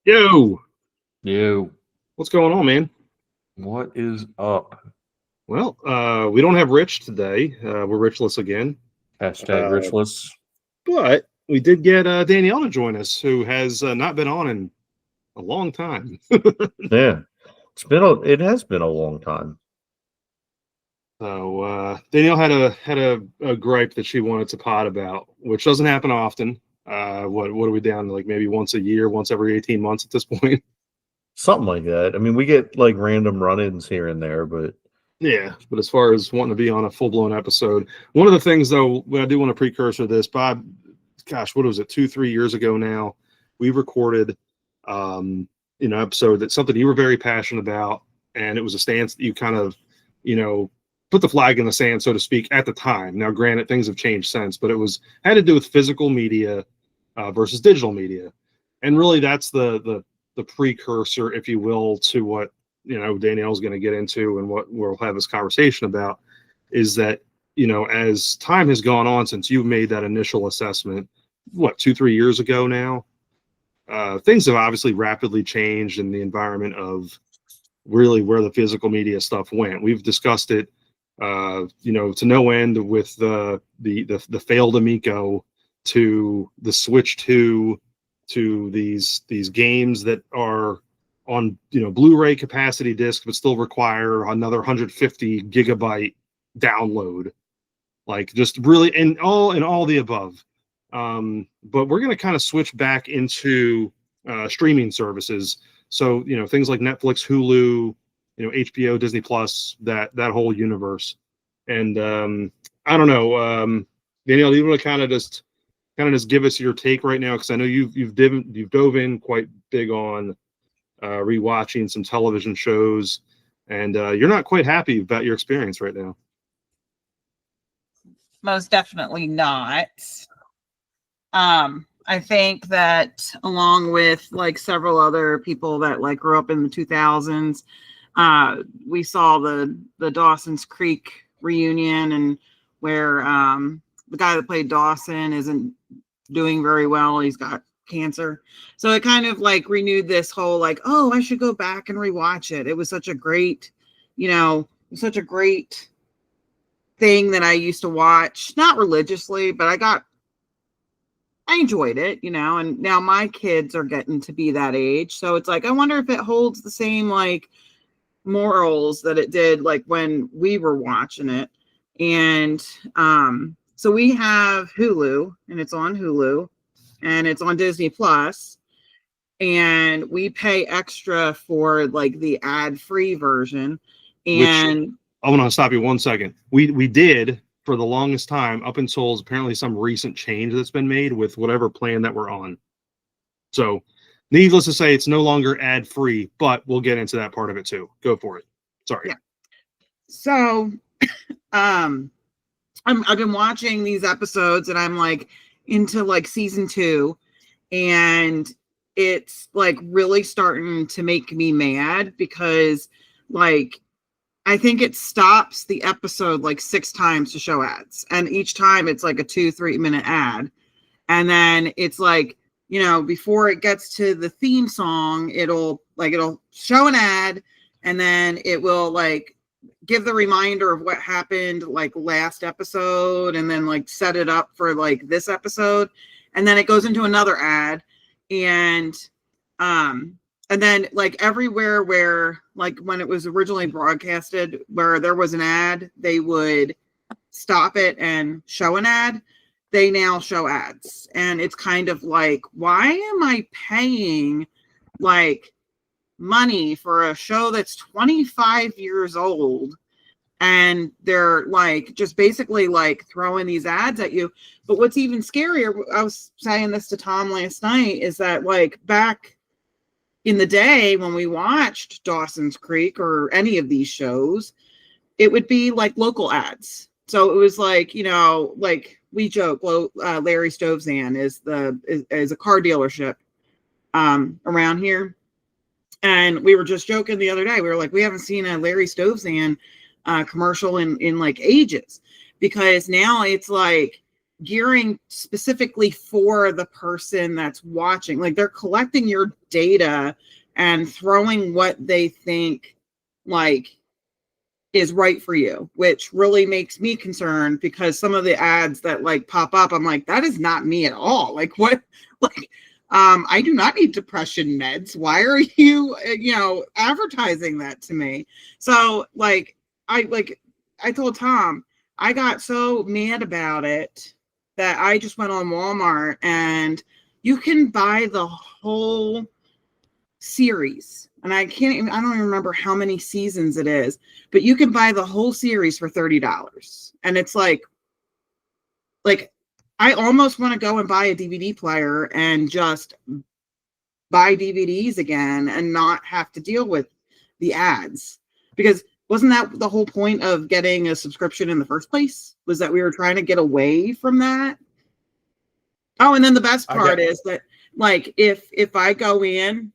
Yo, You. what's going on, man? What is up? Well, we don't have Rich today. We're Richless again. Hashtag Uh, Richless. but we did get Danielle to join us, who has not been on in a long time. Yeah, it has been a long time. So Danielle had a gripe that she wanted to pod about, which doesn't happen often. What are we down to, like maybe once a year, once every 18 months at this point? Something like that. I mean, we get like random run-ins here and there, but Yeah, but as far as wanting to be on a full-blown episode, one of the things though, I do want to precursor this, Bob, gosh, what was it, 2-3 years ago now, we recorded episode that's something you were very passionate about, and it was a stance that you kind of, put the flag in the sand, so to speak, at the time. Now, granted, things have changed since, but it had to do with physical media versus digital media. And really that's the precursor, if you will, to what Danielle's going to get into and what we'll have this conversation about, is that as time has gone on since you made that initial assessment, 2-3 years ago now, things have obviously rapidly changed in the environment of really where the physical media stuff went. We've discussed it to no end, with the failed Amico, to the Switch 2, to these games that are on Blu-ray capacity disc but still require another 150 gigabyte download, like just really in all the above. But we're going to kind of switch back into streaming services, so things like Netflix, Hulu, HBO, Disney Plus, that whole universe. And I don't know, Danielle, do you want to kind of just give us your take right now, because I know you've dove in quite big on rewatching some television shows, and you're not quite happy about your experience right now. Most definitely not. I think that, along with like several other people that like grew up in the 2000s, we saw the Dawson's Creek reunion, and where the guy that played Dawson isn't doing very well. He's got cancer. So it kind of like renewed this whole like, oh, I should go back and rewatch it. It was such a great, such a great thing that I used to watch, not religiously, but I enjoyed it, and now my kids are getting to be that age. So it's like, I wonder if it holds the same like morals that it did like when we were watching it. And so we have Hulu, and it's on Hulu, and it's on Disney Plus, and we pay extra for like the ad-free version. And which, I want to stop you 1 second. We did for the longest time, up until apparently some recent change that's been made with whatever plan that we're on. So needless to say, it's no longer ad-free, but we'll get into that part of it too. Go for it. Sorry. Yeah. So I've been watching these episodes, and I'm like into like season 2, and it's like really starting to make me mad, because like I think it stops the episode like 6 times to show ads, and each time it's like a 2-3 minute ad, and then it's like, before it gets to the theme song, it'll show an ad, and then it will like give the reminder of what happened like last episode, and then like set it up for like this episode, and then it goes into another ad, and then like everywhere where like when it was originally broadcasted, where there was an ad, they would stop it and show an ad. They now show ads, and it's kind of like, why am I paying like money for a show that's 25 years old, and they're like just basically like throwing these ads at you? But what's even scarier, I was saying this to Tom last night, is that like back in the day when we watched Dawson's Creek or any of these shows, it would be like local ads. So it was like, like we joke, well, Larry Stovzan is a car dealership around here. And we were just joking the other day. We were like, we haven't seen a Larry Stovzan commercial in like ages, because now it's like gearing specifically for the person that's watching. Like they're collecting your data and throwing what they think like is right for you, which really makes me concerned because some of the ads that like pop up, I'm like, that is not me at all. Like what, like, I do not need depression meds. Why are you, advertising that to me? So like, I told Tom, I got so mad about it that I just went on Walmart and you can buy the whole series. And I don't even remember how many seasons it is, but you can buy the whole series for $30. And it's like I almost want to go and buy a DVD player and just buy DVDs again and not have to deal with the ads. Because wasn't that the whole point of getting a subscription in the first place? Was that we were trying to get away from that? Oh, and then the best part is that like if I go in,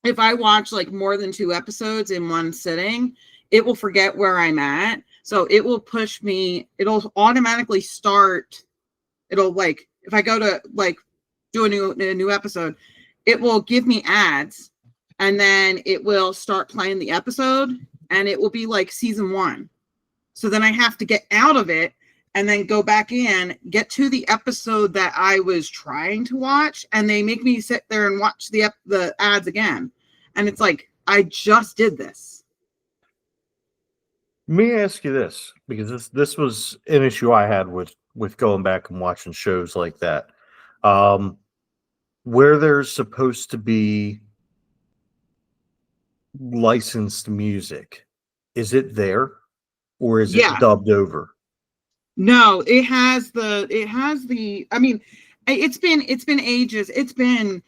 if I watch like more than 2 episodes in one sitting, it will forget where I'm at. So it will push me, it'll automatically start. It'll like, if I go to like do a new episode, it will give me ads and then it will start playing the episode and it will be like season 1. So then I have to get out of it and then go back in, get to the episode that I was trying to watch, and they make me sit there and watch the ads again. And it's like, I just did this. Let me ask you this, because this was an issue I had with going back and watching shows like that. Where there's supposed to be licensed music, is it there or is it dubbed over? No, it has the, I mean, it's been ages. It's been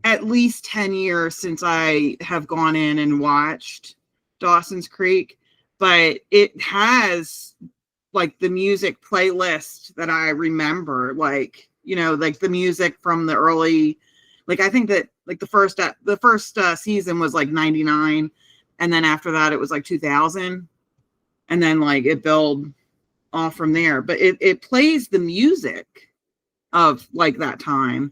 at least 10 years since I have gone in and watched Dawson's Creek, but it has like the music playlist that I remember, like, like the music from the early, like, I think that like the first season was like 99. And then after that, it was like 2000. And then like it built off from there, but it plays the music of like that time.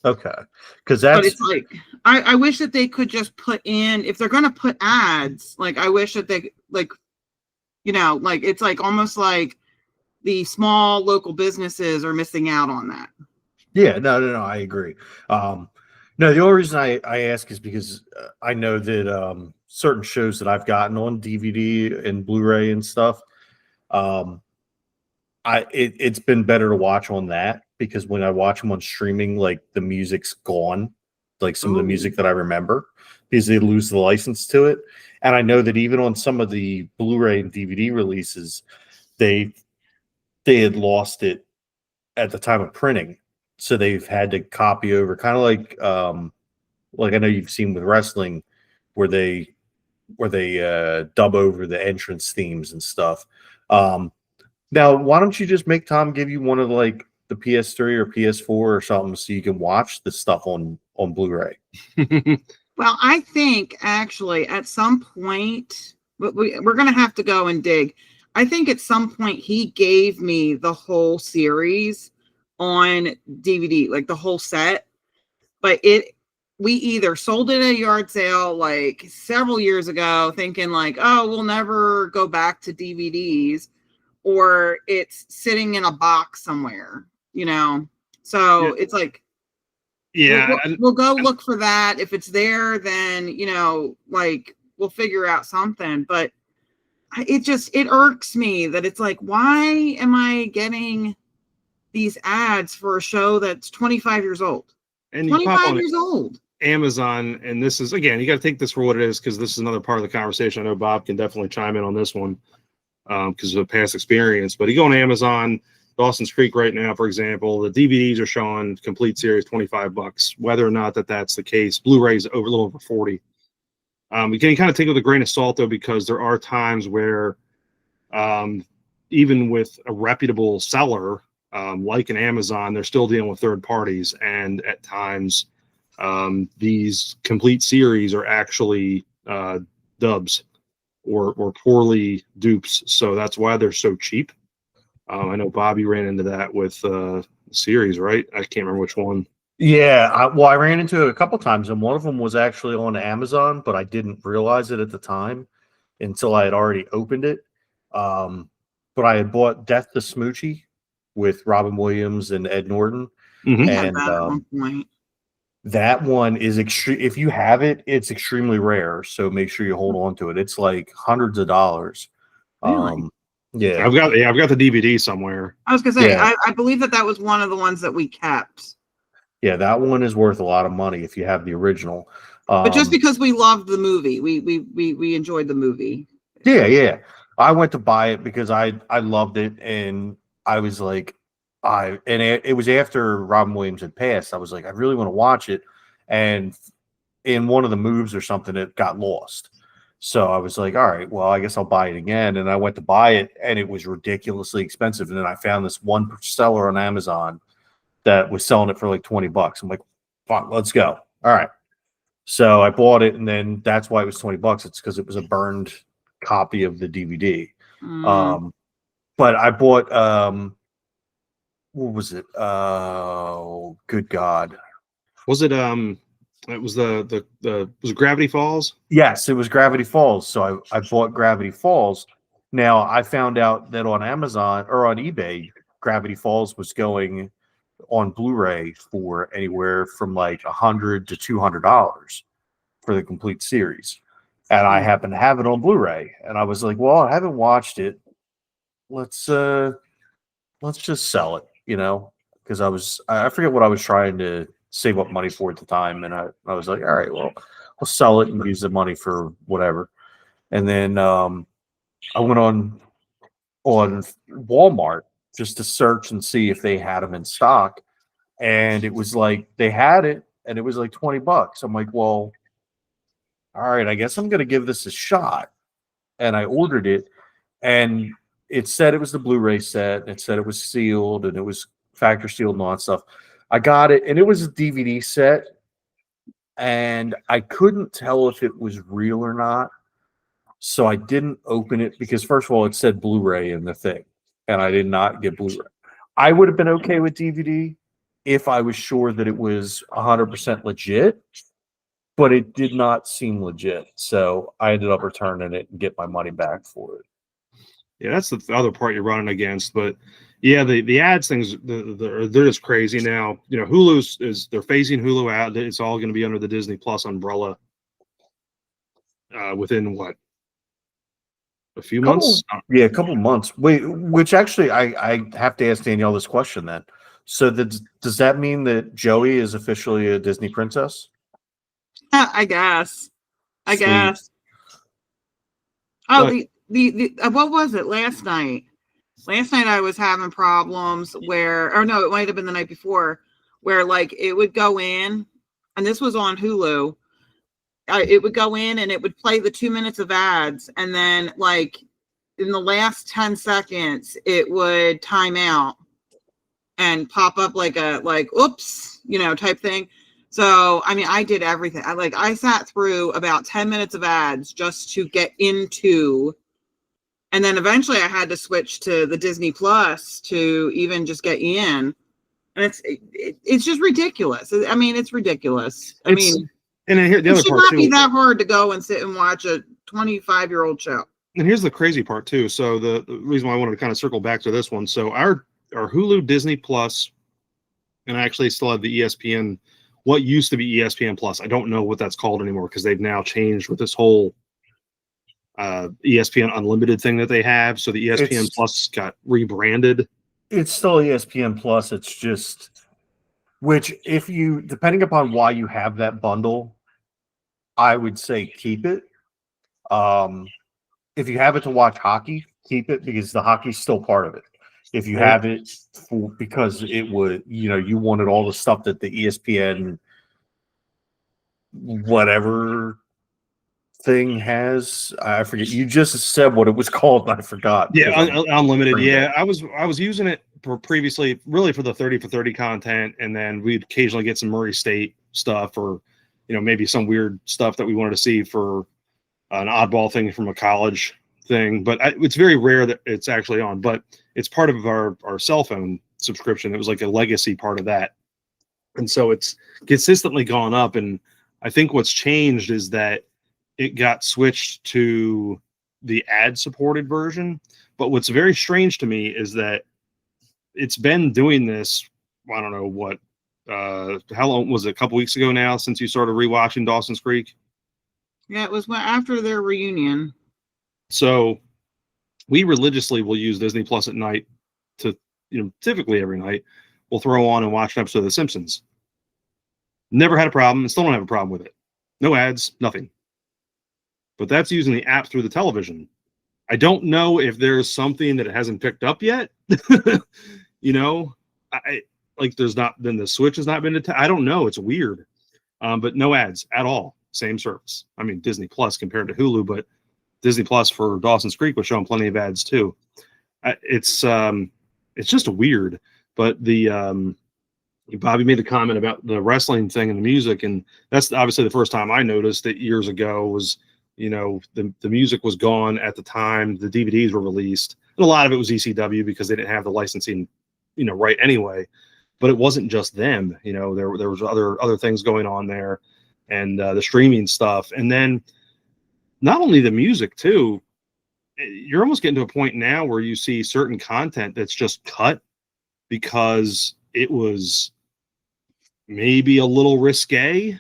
Okay. Because that's, but it's like, I wish that they could just put in, if they're going to put ads, like I wish that they like, like it's like almost like the small local businesses are missing out on that. Yeah, no, I agree. No, the only reason I ask is because I know that certain shows that I've gotten on DVD and Blu-ray and stuff, it's been better to watch on that, because when I watch them on streaming, like the music's gone, like some of the music that I remember, because they lose the license to it. And I know that even on some of the Blu-ray and DVD releases, they had lost it at the time of printing, so they've had to copy over, kind of like I know you've seen with wrestling, where they dub over the entrance themes and stuff. Now, why don't you just make Tom give you one of like the PS3 or PS4 or something, so you can watch the stuff on Blu-ray? Well, I think actually at some point, we're going to have to go and dig. I think at some point he gave me the whole series on DVD, like the whole set, but we either sold it at a yard sale like several years ago thinking like, oh, we'll never go back to DVDs, or it's sitting in a box somewhere, so it's like, we'll go look for that. If it's there, then like we'll figure out something. But it irks me that it's like, why am I getting these ads for a show that's 25 years old? And 25 years old. Amazon, and this is, again, you got to take this for what it is, because this is another part of the conversation. I know Bob can definitely chime in on this one because of past experience. But you go on Amazon, Dawson's Creek right now, for example, the DVDs are showing complete series $25. Whether or not that's the case, Blu-ray's a little over 40. You can kind of take it with a grain of salt, though, because there are times where even with a reputable seller like an Amazon, they're still dealing with third parties, and at times these complete series are actually dubs or poorly dupes. So that's why they're so cheap. I know Bobby ran into that with series, right? I can't remember which one. Yeah, I ran into it a couple times, and one of them was actually on Amazon, but I didn't realize it at the time until I had already opened it. But I had bought Death to Smoochie with Robin Williams and Ed Norton, I had and that at one point. that one is extreme. If you have it, it's extremely rare. So make sure you hold on to it. It's like hundreds of dollars. Really? Yeah, I've got the DVD somewhere. I was gonna say, Yeah. I believe that was one of the ones that we kept. yeah, that one is worth a lot of money if you have the original. But just because we loved the movie, we enjoyed the movie. Yeah. I went to buy it because I loved it, and I was like, it was after Robin Williams had passed. I was like, I really want to watch it, and in one of the moves or something, it got lost. So I was like, all right, well, I guess I'll buy it again. And I went to buy it, and it was ridiculously expensive. And then I found this one seller on Amazon that was selling it for like $20. I'm like, fuck, let's go. All right. So I bought it, and then that's why it was $20. It's because it was a burned copy of the DVD. But I bought what was it? Oh, good God. Was it it was the was it Gravity Falls? Yes, it was Gravity Falls. So I bought Gravity Falls. Now I found out that on Amazon or on eBay, Gravity Falls was going on Blu-ray for anywhere from like $100 to $200 for the complete series. And I happen to have it on Blu-ray. And I was like, well, I haven't watched it. Let's just sell it, because I forget what I was trying to save up money for at the time. And I was like, all right, well, I'll sell it and use the money for whatever. And then I went on Walmart just to search and see if they had them in stock. And it was like they had it, and it was like $20. I'm like, well, all right, I guess I'm going to give this a shot. And I ordered it, and it said it was the Blu-ray set, and it said it was sealed, and it was factory sealed and all that stuff. I got it, and it was a DVD set, and I couldn't tell if it was real or not. So I didn't open it because, first of all, it said Blu-ray in the thing, and I did not get Blu-ray. I would have been okay with DVD if I was sure that it was 100% legit, but it did not seem legit. So I ended up returning it and get my money back for it. Yeah, that's the other part you're running against. But yeah, the ads things, they're just crazy now. Hulu's they're phasing Hulu out. It's all going to be under the Disney Plus umbrella within what, a few months? Yeah, a couple months. Wait, which actually I have to ask Danielle this question then. So does that mean that Joey is officially a Disney princess? I guess. Sweet. Oh, the what was it last night? Last night I was having problems or no, it might have been the night before, where like it would go in, and this was on Hulu. It would go in and it would play the 2 minutes of ads, and then like in the last 10 seconds it would time out and pop up like oops, type thing. So I mean, I did everything. I sat through about 10 minutes of ads just to get into, and then eventually I had to switch to the Disney Plus to even just get in. And it's just ridiculous. I mean, it's ridiculous. And then here, the other part too, it should not be that hard to go and sit and watch a 25-year-old show. And here's the crazy part too. So the reason why I wanted to kind of circle back to this one. So our Hulu, Disney Plus, and I actually still have the ESPN, what used to be ESPN Plus. I don't know what that's called anymore because they've now changed with this whole ESPN Unlimited thing that they have. So the ESPN Plus got rebranded. It's still ESPN Plus. It's just, which if you, depending upon why you have that bundle, I would say keep it. If you have it to watch hockey, keep it because the hockey's still part of it. If you have it because it would, you wanted all the stuff that the ESPN whatever thing has, I forget. You just said what it was called, and I forgot. Yeah, Unlimited. Yeah, I was using it previously, really for the 30 for 30 content, and then we'd occasionally get some Murray State stuff, or maybe some weird stuff that we wanted to see for an oddball thing from a college thing, but it's very rare that it's actually on. But it's part of our cell phone subscription. It was like a legacy part of that, and so it's consistently gone up. And I think what's changed is that it got switched to the ad-supported version. But what's very strange to me is that it's been doing this. I don't know what. How long was it? A couple weeks ago now since you started rewatching Dawson's Creek? Yeah, it was after their reunion. So we religiously will use Disney Plus at night to, typically every night we'll throw on and watch an episode of The Simpsons. Never had a problem and still don't have a problem with it. No ads, nothing. But that's using the app through the television. I don't know if there's something that it hasn't picked up yet. There's not been the switch has not been I don't know. It's weird. But no ads at all. Same service. I mean, Disney Plus compared to Hulu, but Disney Plus for Dawson's Creek was showing plenty of ads too. It's just weird. But Bobby made the comment about the wrestling thing and the music, and that's obviously the first time I noticed it years ago. Was the music was gone at the time the DVDs were released, and a lot of it was ECW because they didn't have the licensing, right anyway. But it wasn't just them. There was other things going on there, and the streaming stuff, and then not only the music too. You're almost getting to a point now where you see certain content that's just cut because it was maybe a little risque,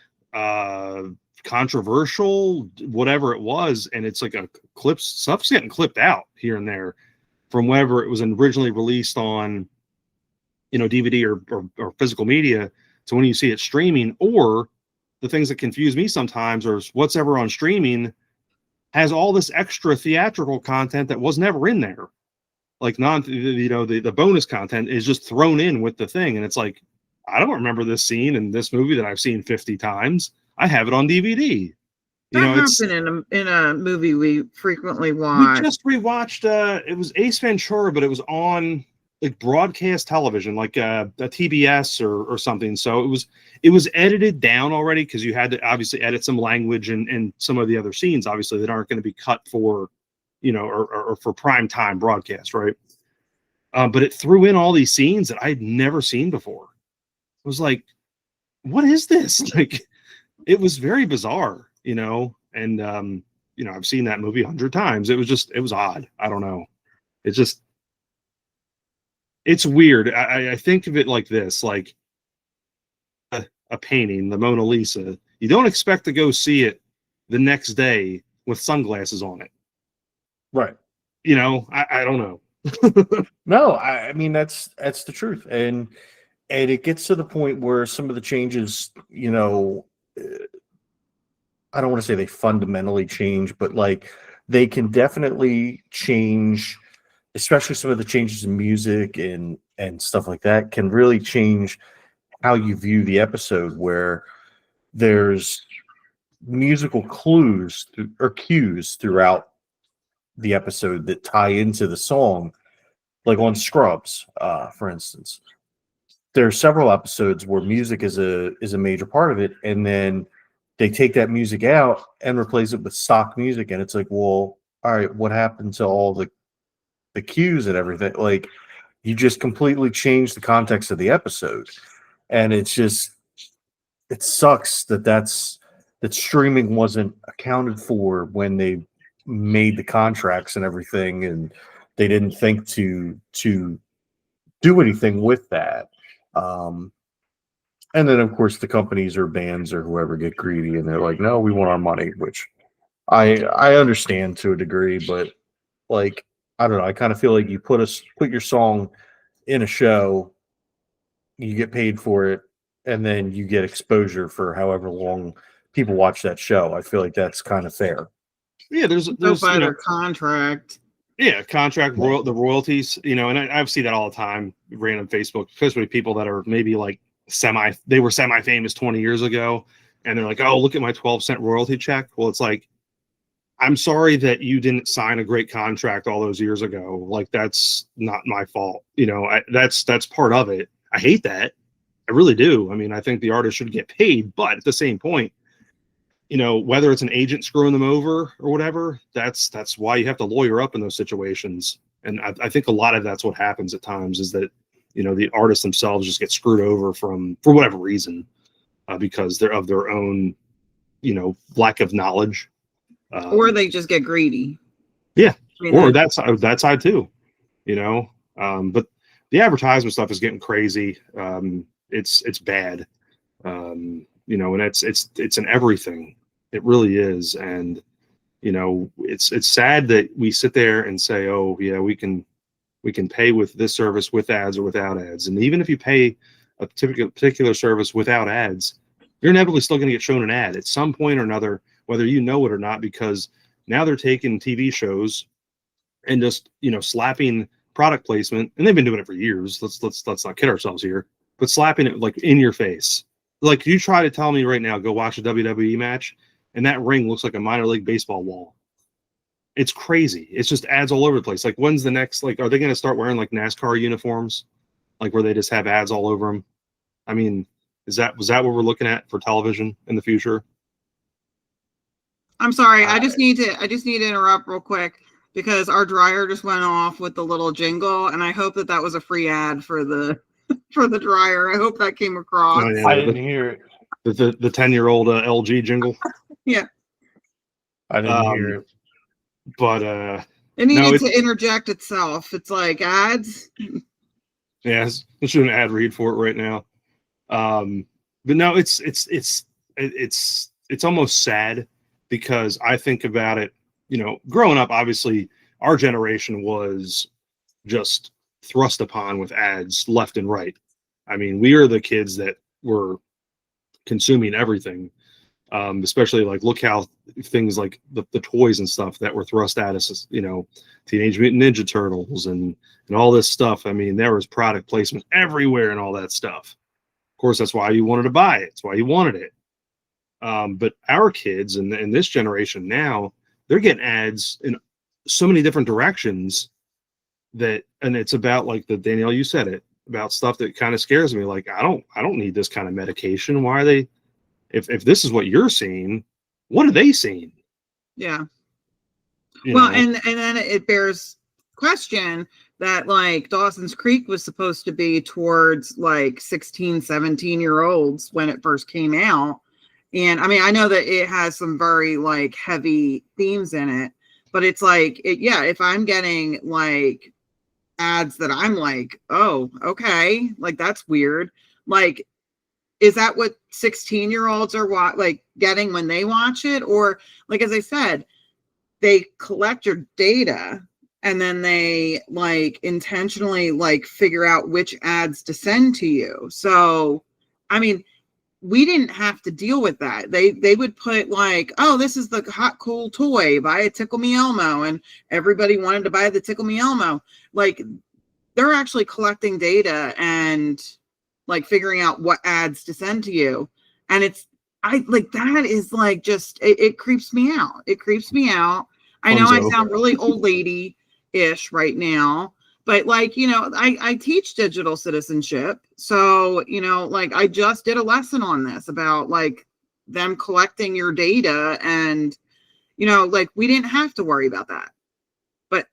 controversial, whatever it was, and it's like stuff's getting clipped out here and there from wherever it was originally released on, DVD or physical media, to when you see it streaming. Or the things that confuse me sometimes are what's ever on streaming has all this extra theatrical content that was never in there. Like the bonus content is just thrown in with the thing. And it's like, I don't remember this scene in this movie that I've seen 50 times. I have it on DVD. That happened in a movie we frequently watch. We just rewatched, it was Ace Ventura, but it was on like broadcast television, like a TBS or something. So it was edited down already because you had to obviously edit some language and some of the other scenes, obviously, that aren't going to be cut for, or for prime time broadcast, right? But it threw in all these scenes that I'd never seen before. It was like, what is this? Like, it was very bizarre, and I've seen that movie 100 times. It was odd. I don't know. It's weird. I think of it like this, like a painting, the Mona Lisa. You don't expect to go see it the next day with sunglasses on it. Right. I don't know. No, I mean, that's the truth. And it gets to the point where some of the changes, I don't want to say they fundamentally change, but like they can definitely change, especially some of the changes in music and stuff like that can really change how you view the episode, where there's musical clues or cues throughout the episode that tie into the song. Like on Scrubs, for instance, there are several episodes where music is a major part of it, and then they take that music out and replace it with stock music, and it's like, well, all right, what happened to all the cues and everything? Like, you just completely changed the context of the episode, and it sucks that streaming wasn't accounted for when they made the contracts and everything, and they didn't think to do anything with that. And then, of course, the companies or bands or whoever get greedy, and they're like, no, we want our money, which I understand to a degree, but like, I don't know. I kind of feel like you put your song in a show, you get paid for it, and then you get exposure for however long people watch that show. I feel like that's kind of fair. Yeah, there's by their contract. Yeah, contract the royalties, and I see that all the time, random Facebook, especially people that are maybe like semi-famous 20 years ago, and they're like, oh, look at my 12-cent royalty check. Well, it's like, I'm sorry that you didn't sign a great contract all those years ago. Like, that's not my fault. That's part of it. I hate that. I really do. I mean, I think the artist should get paid, but at the same point, you know, whether it's an agent screwing them over or whatever, that's why you have to lawyer up in those situations. And I think a lot of that's what happens at times is that, you know, the artists themselves just get screwed over for whatever reason, because they're of their own, you know, lack of knowledge. Or they just get greedy. Yeah. I mean, Or that side too, you know. But the advertisement stuff is getting crazy. It's bad. You know, and it's in everything. It really is. And, you know, it's sad that we sit there and say, oh yeah, we can pay with this service with ads or without ads. And even if you pay a particular service without ads, you're inevitably still going to get shown an ad at some point or another, whether you know it or not, because now they're taking TV shows and just, you know, slapping product placement, and they've been doing it for years. Let's not kid ourselves here, but slapping it like in your face. Like, you try to tell me right now, go watch a WWE match, and that ring looks like a minor league baseball wall. It's crazy. It's just ads all over the place. Like, when's the next, like, are they going to start wearing like NASCAR uniforms, like where they just have ads all over them? I mean, was that what we're looking at for television in the future? I'm sorry. I just need to interrupt real quick because our dryer just went off with the little jingle, and I hope that was a free ad for the for the dryer. I hope that came across. Oh, yeah, I didn't hear it. The 10-year-old LG jingle. Yeah. I didn't hear it. But it needed to interject itself. It's like ads. Yeah, let's do an ad read for it right now. But no, it's almost sad, because I think about it, you know, growing up, obviously our generation was just thrust upon with ads left and right. I mean, we are the kids that were consuming everything, especially like, look how things like the toys and stuff that were thrust at us, you know, Teenage Mutant Ninja Turtles and all this stuff. I mean, there was product placement everywhere and all that stuff. Of course, that's why you wanted to buy it. It's why you wanted it. But our kids and this generation now, they're getting ads in so many different directions and it's about, like Danielle, you said it, about stuff that kind of scares me. Like, I don't need this kind of medication. Why are they, if this is what you're seeing, what are they seeing? Yeah. Well, and then it bears question that, like, Dawson's Creek was supposed to be towards like 16, 17-year-olds when it first came out. And I mean, I know that it has some very like heavy themes in it, but it's like, if I'm getting like ads that I'm like, oh, okay, like that's weird. Like, is that what 16-year-olds are like getting when they watch it? Or, like, as I said, they collect your data and then they like intentionally like figure out which ads to send to you. So, I mean, we didn't have to deal with that. They would put like, oh, this is the hot, cool toy, buy a Tickle Me Elmo. And everybody wanted to buy the Tickle Me Elmo. Like, they're actually collecting data and like figuring out what ads to send to you. And that is like, just, it creeps me out. It creeps me out. I know I sound really old lady-ish right now, but like, you know, I teach digital citizenship. So, you know, like, I just did a lesson on this about like them collecting your data, and, you know, like, we didn't have to worry about that, but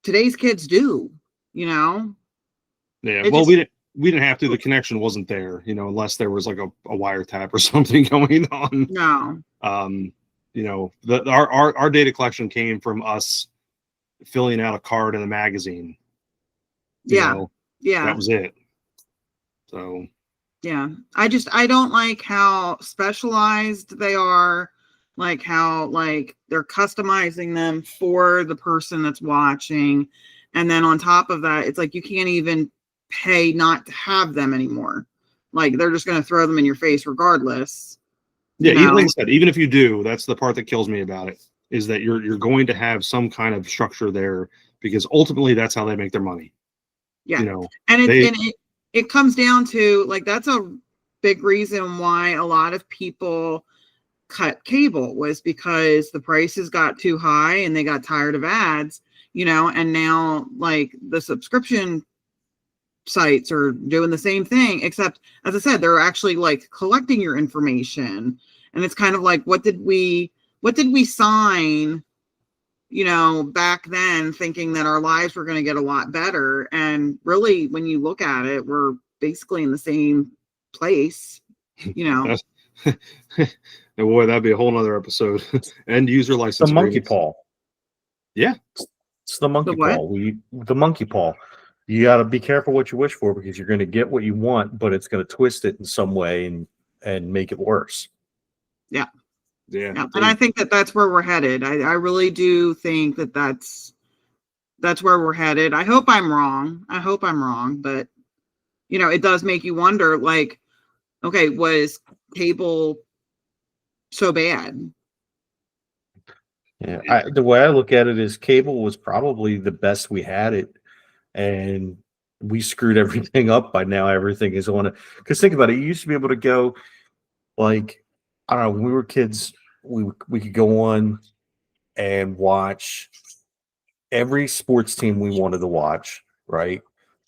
today's kids do, you know? Yeah. Well, we didn't have to, the connection wasn't there, you know, unless there was like a wiretap or something going on. No. You know, our data collection came from us filling out a card in a magazine. Yeah. That was it. So yeah, I don't like how specialized they are, like how like they're customizing them for the person that's watching, and then on top of that, it's like you can't even pay not to have them anymore. Like, they're just going to throw them in your face regardless. Yeah, even, like I said, even if you do, that's the part that kills me about it, is that you're going to have some kind of structure there, because ultimately that's how they make their money. Yeah. You know, and it comes down to, like, that's a big reason why a lot of people cut cable, was because the prices got too high and they got tired of ads, you know, and now like the subscription sites are doing the same thing, except, as I said, they're actually like collecting your information And it's kind of like, what did we sign, back then, thinking that our lives were going to get a lot better. And really, when you look at it, we're basically in the same place, That's- and boy, that'd be a whole nother episode. End user license. The monkey agreements. paw. Yeah. It's the monkey The what? paw. The monkey paw. You got to be careful what you wish for, because you're going to get what you want, but it's going to twist it in some way and make it worse. Yeah. And I think that that's where we're headed. I really do think that that's where we're headed. I hope I'm wrong. But it does make you wonder, like, okay, was cable so bad? Yeah, the way I look at it is cable was probably the best we had it, and we screwed everything up by now. Everything is on it. Because think about it, you used to be able to go, like, I don't know, when we were kids, we could go on and watch every sports team we wanted to watch, right?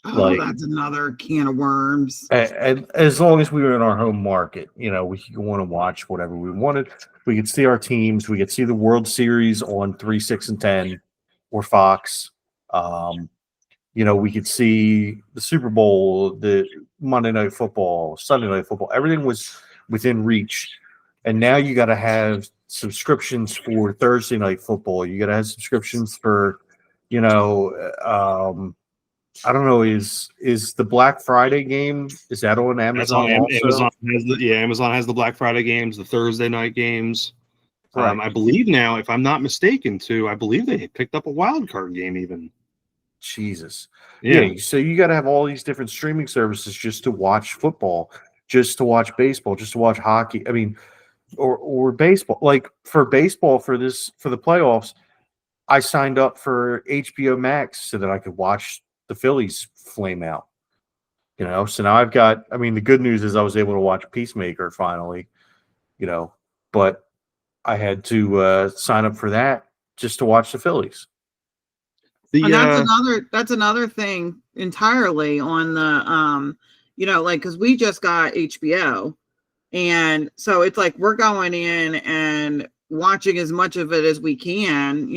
Oh, that's another can of worms. And as long as we were in our home market, we could go on and watch whatever we wanted. We could see our teams. We could see the World Series on 3, 6, and 10 or Fox. We could see the Super Bowl, the Monday Night Football, Sunday Night Football. Everything was within reach. And now you got to have subscriptions for Thursday Night Football. You got to have subscriptions for, I don't know. Is the Black Friday game? Is that on Amazon? Amazon has the Black Friday games, the Thursday night games. Right. I believe now, if I'm not mistaken, I believe they picked up a wild card game even. Jesus. Yeah. So you got to have all these different streaming services just to watch football, just to watch baseball, just to watch hockey. I mean, or baseball. Like for baseball for the playoffs, I signed up for HBO Max so that I could watch the Phillies flame out. So now I've got, the good news is I was able to watch Peacemaker finally, but I had to sign up for that just to watch the Phillies. And that's another thing entirely on the, because we just got HBO, and so it's like we're going in and watching as much of it as we can,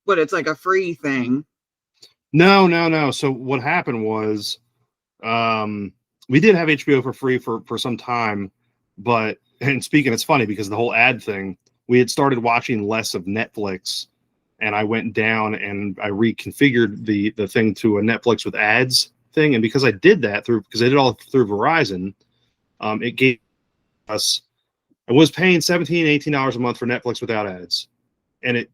but it's like a free thing. No. So what happened was, we did have HBO for free for some time, it's funny because the whole ad thing, we had started watching less of Netflix, and I went down and I reconfigured the thing to a Netflix with ads thing. And because I did that because I did all through Verizon, it gave us, I was paying $17, $18 a month for Netflix without ads. And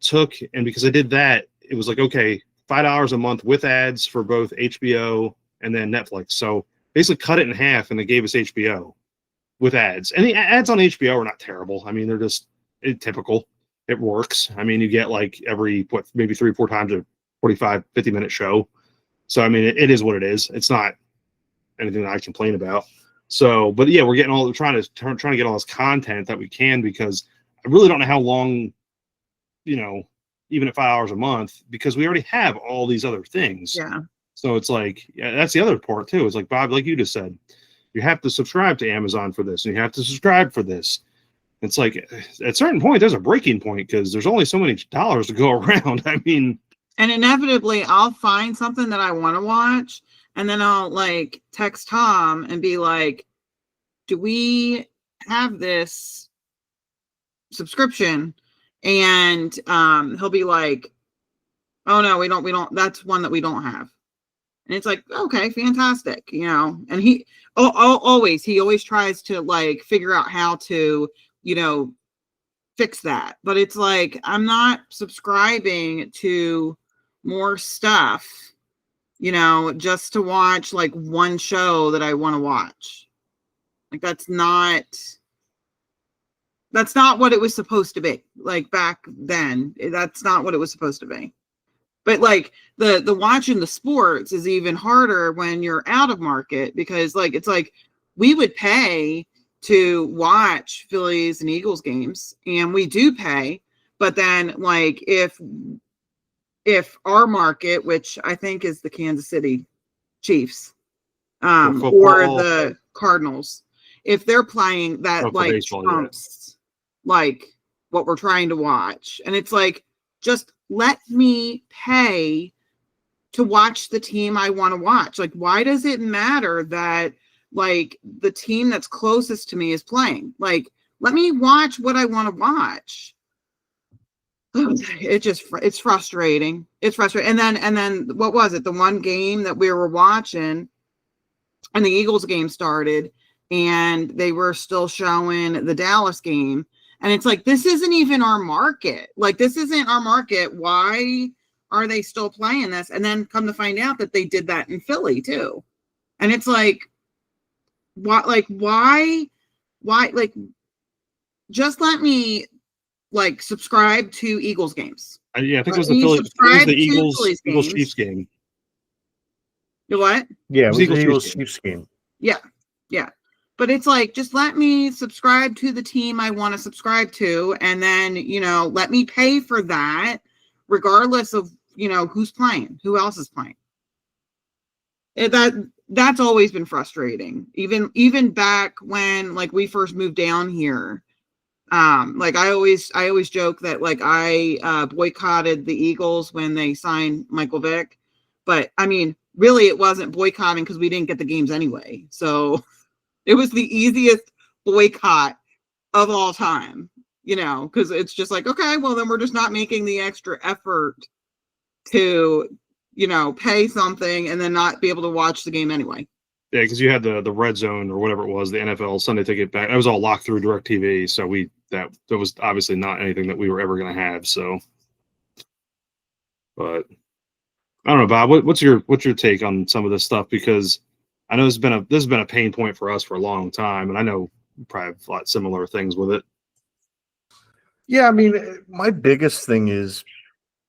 because I did that, it was like, okay, $5 a month with ads for both HBO and then Netflix. So basically cut it in half, and they gave us HBO with ads. And the ads on HBO are not terrible. They're just typical. It works. You get like every, maybe 3 or 4 times a 45, 50-minute show. So, it is what it is. It's not anything that I complain about. So, but yeah, we're getting trying to get all this content that we can, because I really don't know how long, even at $5 a month, because we already have all these other things. Yeah. So it's like, that's the other part too. It's like, Bob, like you just said, you have to subscribe to Amazon for this, and you have to subscribe for this. It's like at a certain point, there's a breaking point, because there's only so many dollars to go around. And inevitably I'll find something that I want to watch, and then I'll like text Tom and be like, do we have this subscription? And he'll be like, oh no, we don't, that's one that we don't have. And it's like, okay, fantastic. And he always tries to like figure out how to, fix that. But it's like, I'm not subscribing to more stuff, just to watch like one show that I want to watch. Like that's not what it was supposed to be. Like back then, that's not what it was supposed to be. But like the watching the sports is even harder when you're out of market, because like it's like we would pay to watch Phillies and Eagles games, and we do pay, but then like if our market, which I think is the Kansas City Chiefs, or the Cardinals, if they're playing that for like baseball, yeah. trumps like what we're trying to watch. And it's like, just let me pay to watch the team I want to watch. Like, why does it matter that like the team that's closest to me is playing? Like, let me watch what I want to watch. It's frustrating. It's frustrating. And then what was it? The one game that we were watching and the Eagles game started and they were still showing the Dallas game. And it's like, this isn't even our market. Like, this isn't our market. Why are they still playing this? And then come to find out that they did that in Philly too. And it's like, what, like, why, like, just let me like subscribe to Eagles games. Yeah, I think it was Let me it was subscribe the to Eagles Phillies Eagles games. Chiefs game. You know what? Yeah, it was the Eagles Eagles Chiefs Chiefs game. Yeah. But it's like, just let me subscribe to the team I want to subscribe to. And then, you know, let me pay for that regardless of, you know, who's playing, who else is playing. That's always been frustrating. Even back when like we first moved down here. Like I always joke that like I boycotted the Eagles when they signed Michael Vick. But I mean, really it wasn't boycotting because we didn't get the games anyway. So it was the easiest boycott of all time, you know, because it's just like, okay, well, then we're just not making the extra effort to, you know, pay something and then not be able to watch the game anyway. Yeah, because you had the red zone or whatever it was, the NFL Sunday ticket back. That was all locked through DirecTV. So that was obviously not anything that we were ever going to have. So, but I don't know, Bob. What's your take on some of this stuff? Because I know this has been a pain point for us for a long time, and I know you probably have a lot similar things with it. Yeah, I mean, my biggest thing is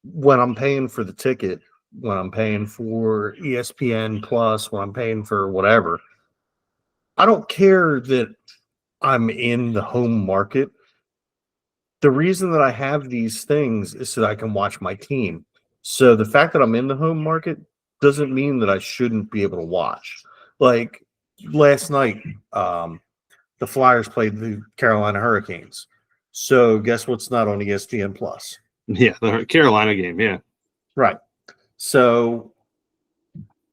when I'm paying for the ticket, when I'm paying for ESPN Plus, when I'm paying for whatever, I don't care that I'm in the home market. The reason that I have these things is so that I can watch my team. So the fact that I'm in the home market doesn't mean that I shouldn't be able to watch. Like last night, the Flyers played the Carolina Hurricanes. So guess what's not on ESPN Plus? Yeah, the Carolina game. Yeah, Right. So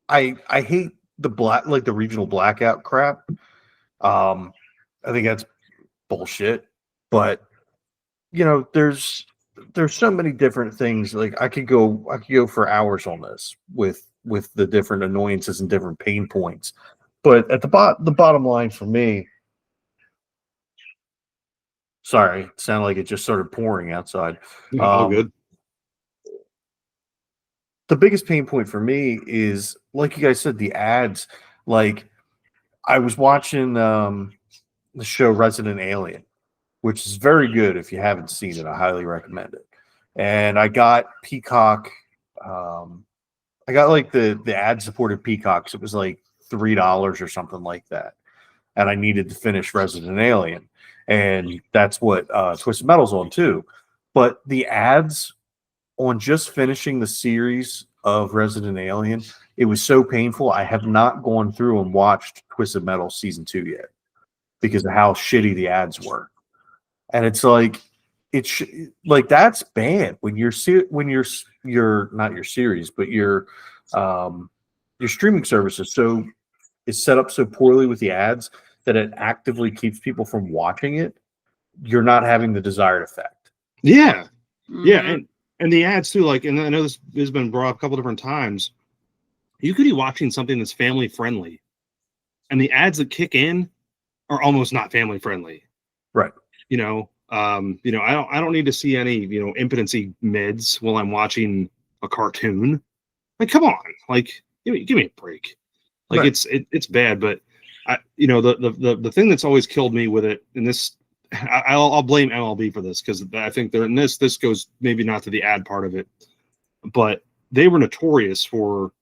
I hate the regional blackout crap. I think that's bullshit. But you know, there's so many different things. Like I could go for hours on this with the different annoyances and different pain points. But at the bottom line for me, sorry, it sounded like it just started pouring outside. all good. The biggest pain point for me is, like you guys said, the ads. Like I was watching the show Resident Alien, which is very good. If you haven't seen it, I highly recommend it. And I got Peacock. I got like the ad supported Peacocks. It was like $3 or something like that. And I needed to finish Resident Alien. And that's what Twisted Metal's on too. But the ads on just finishing the series of Resident Alien, it was so painful. I have not gone through and watched Twisted Metal season 2 yet because of how shitty the ads were. And it's like, like that's bad when you're not your series, but your streaming services is set up so poorly with the ads that it actively keeps people from watching it. You're not having the desired effect. Yeah, yeah, Mhm. and the ads too. Like, and I know this has been brought up a couple different times. You could be watching something that's family friendly, and the ads that kick in are almost not family friendly. Right. You know, I don't need to see any, impotency mids while I'm watching a cartoon. Like, come on, like, give me a break. Like, Right. it's bad, but the thing that's always killed me with it, and this, I'll blame MLB for this because I think they're in this goes maybe not to the ad part of it, but they were notorious for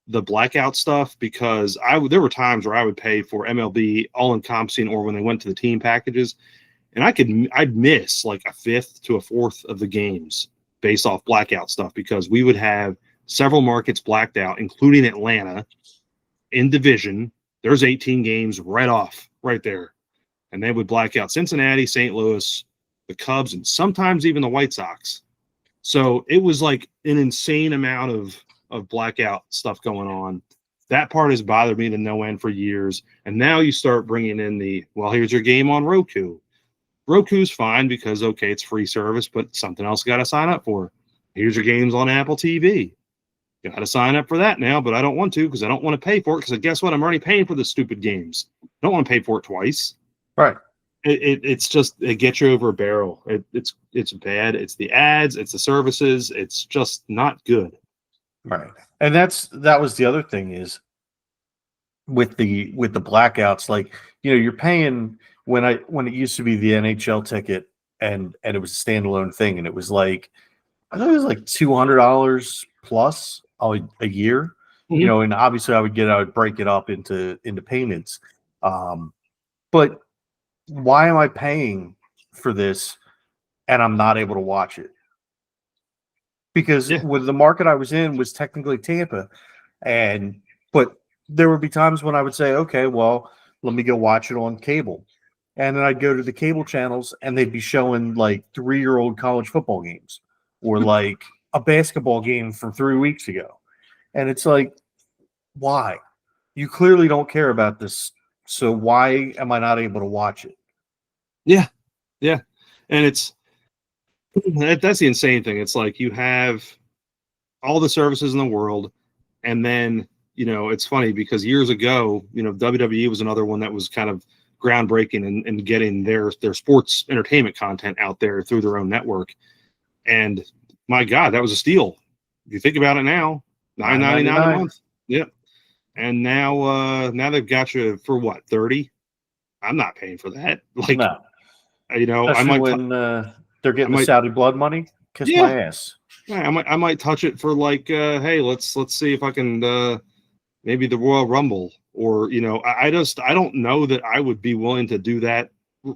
the blackout stuff because there were times where I would pay for MLB all encompassing or when they went to the team packages. And I'd miss like a fifth to a fourth of the games based off blackout stuff because we would have several markets blacked out, including Atlanta in division. There's 18 games right off right there. And they would black out Cincinnati, St. Louis, the Cubs, and sometimes even the White Sox. So it was like an insane amount of blackout stuff going on. That part has bothered me to no end for years. And now you start bringing in here's your game on Roku. Roku's fine because, okay, it's free service, but something else you got to sign up for. Here's your games on Apple TV. You got to sign up for that now, but I don't want to because I don't want to pay for it because guess what? I'm already paying for the stupid games. I don't want to pay for it twice. Right. It's just, it gets you over a barrel. It's bad. It's the ads. It's the services. It's just not good. Right. And that was the other thing is with the blackouts, like, you're paying when it used to be the NHL ticket and it was a standalone thing. And it was like, I thought it was like $200 plus a year, Mhm. and obviously I would break it up into payments. But why am I paying for this and I'm not able to watch it? Because with the market I was in was technically Tampa, but there would be times when I would say, okay, well, let me go watch it on cable. And then I'd go to the cable channels and they'd be showing like 3-year-old college football games or like a basketball game from 3 weeks ago. And it's like, why? You clearly don't care about this. So why am I not able to watch it? Yeah. Yeah. And that's the insane thing. It's like you have all the services in the world, and then it's funny because years ago, WWE was another one that was kind of groundbreaking and getting their sports entertainment content out there through their own network. And my God, that was a steal. If you think about it now, $9.99 a month. Yep. And now they've got you for what, 30? I'm not paying for that. Like, no. I Especially might when they're getting the Saudi blood money. Kiss my ass. Yeah, I might touch it for like, hey, let's see if I can maybe the Royal Rumble, or I don't know that I would be willing to do that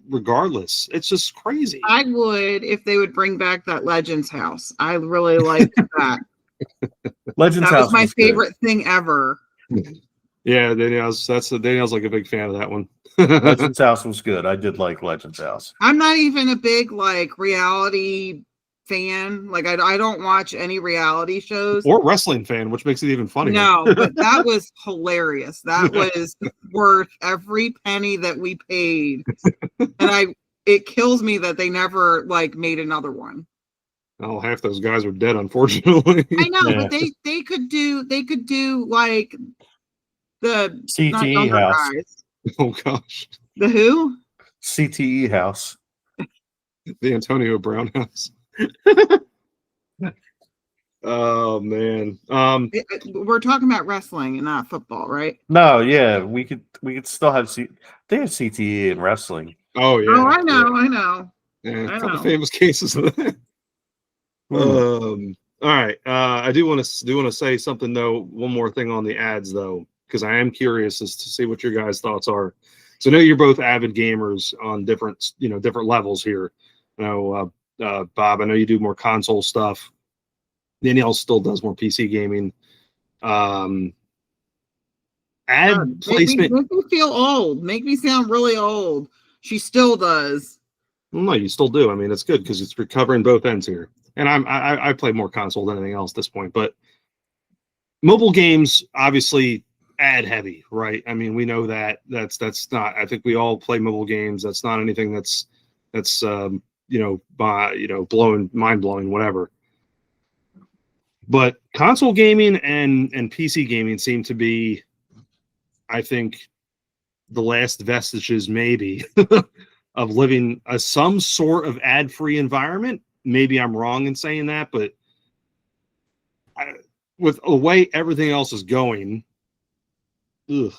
regardless. It's just crazy. I would if they would bring back that Legends House. I really liked that. Legends That House was my favorite thing ever. Yeah, Danielle's like a big fan of that one. Legends House was good. I did like Legends House. I'm not even a big like reality fan. Like I don't watch any reality shows or wrestling fan, which makes it even funnier. No, but that was hilarious. That was worth every penny that we paid. And it kills me that they never like made another one. Oh, half those guys are dead, unfortunately. I know, but they could do like the CTE House. Guys. Oh gosh. The who? CTE House. The Antonio Brown House. Oh man. We're talking about wrestling and not football, right? No, yeah, we could still have they have CTE in wrestling. Oh yeah. Oh, I know. Yeah, a couple famous cases of that. All right. I do want to say something though. One more thing on the ads though, because I am curious as to see what your guys' thoughts are. So I know you're both avid gamers on different levels here. Bob, I know you do more console stuff. Danielle still does more PC gaming. Ad placement. Make me feel old. Make me sound really old. She still does. Well, no, you still do. I mean, it's good because it's recovering both ends here. And I play more console than anything else at this point. But mobile games obviously ad heavy, right? I mean, we know that that's not. I think we all play mobile games. That's not anything that's blowing mind blowing, whatever. But console gaming and PC gaming seem to be, I think, the last vestiges maybe of living some sort of ad-free environment. Maybe I'm wrong in saying that, but with the way everything else is going, ugh.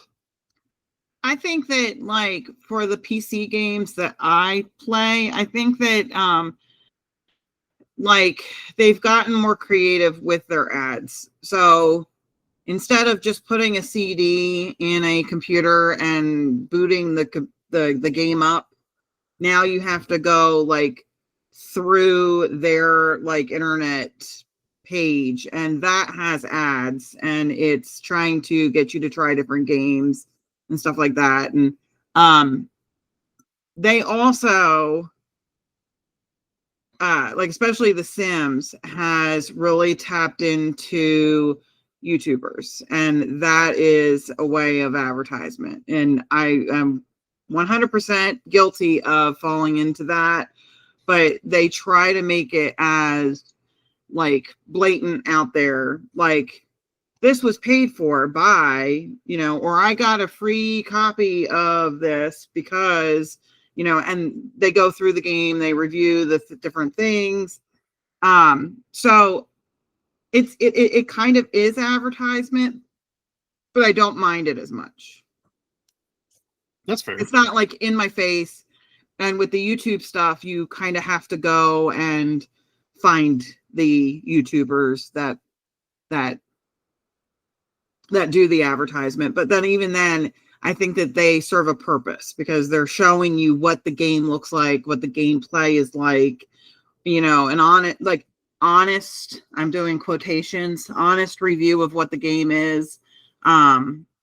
I think that like for the PC games that I play, I think that like they've gotten more creative with their ads. So instead of just putting a CD in a computer and booting the game up, now you have to go like through their like internet page, and that has ads, and it's trying to get you to try different games and stuff like that. And They also like especially The Sims has really tapped into YouTubers, and that is a way of advertisement. And I am 100% guilty of falling into that, but they try to make it as like blatant out there, like this was paid for by, or I got a free copy of this because, and they go through the game, they review the different things. So it kind of is advertisement, but I don't mind it as much. That's fair. It's not like in my face. And with the YouTube stuff, you kind of have to go and find the YouTubers that do the advertisement. But then even then, I think that they serve a purpose because they're showing you what the game looks like, what the gameplay is like, and on it, like honest, I'm doing quotations, honest review of what the game is.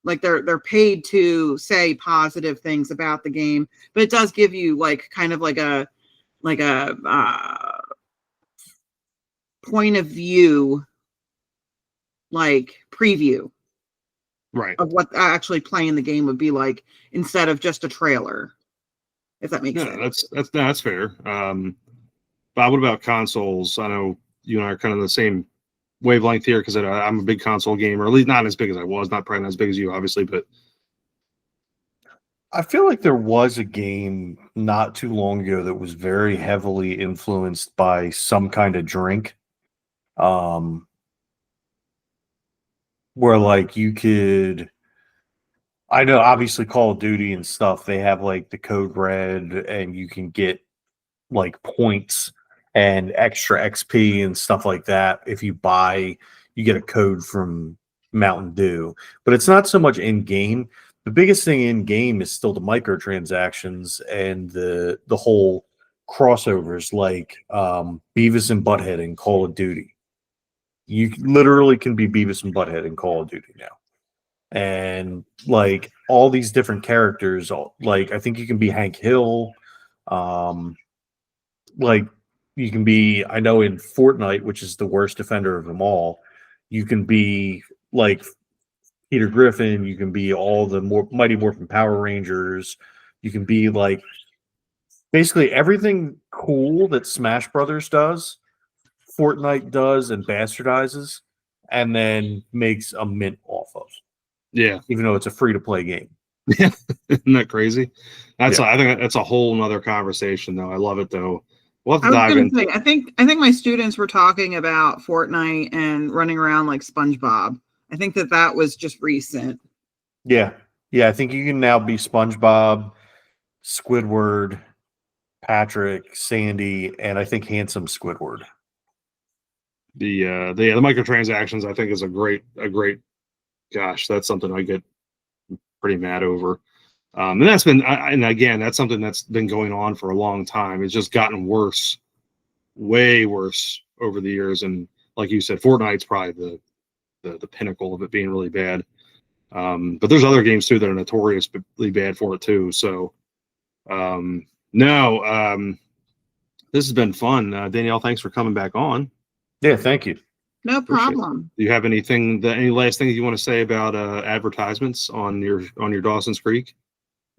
Like they're paid to say positive things about the game, but it does give you like kind of like a point of view, like preview, Right. of what actually playing the game would be like instead of just a trailer, if that makes sense. That's fair. Bob, what about consoles? I know you and I are kind of the same wavelength here because I'm a big console gamer, at least not as big as I was, probably not as big as you, obviously, but I feel like there was a game not too long ago that was very heavily influenced by some kind of drink. Where like you could, I know obviously Call of Duty and stuff, they have like the code red and you can get like points and extra XP and stuff like that. If you get a code from Mountain Dew, but it's not so much in game. The biggest thing in game is still the microtransactions and the whole crossovers, like Beavis and Butthead in Call of Duty. You literally can be Beavis and Butthead in Call of Duty now. And like all these different characters, like I think you can be Hank Hill. Like you can be, I know in Fortnite, which is the worst defender of them all, you can be like Peter Griffin, you can be all the Mighty Morphin Power Rangers, you can be like basically everything cool that Smash Brothers does, Fortnite does and bastardizes, and then makes a mint off of. Yeah. Even though it's a free-to-play game. Yeah. Isn't that crazy? I Yeah. think that's a whole nother conversation, though. I love it, though. We'll have to I was dive gonna into say, I think my students were talking about Fortnite and running around like SpongeBob. I think that was just recent. Yeah. Yeah, I think you can now be SpongeBob, Squidward, Patrick, Sandy, and I think Handsome Squidward. the microtransactions. I think is a great. Gosh, that's something I get pretty mad over. And that's been, and again, that's something that's been going on for a long time. It's just gotten worse, way worse over the years. And like you said, Fortnite's probably the pinnacle of it being really bad. But there's other games too that are notoriously bad for it too. So, this has been fun. Danielle, thanks for coming back on. Yeah, thank you. No Appreciate it. problem. Do you have any last thing you want to say about advertisements on your Dawson's Creek?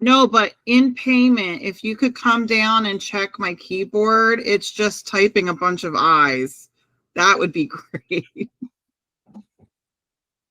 No, but in payment, if you could come down and check my keyboard, it's just typing a bunch of I's. That would be great.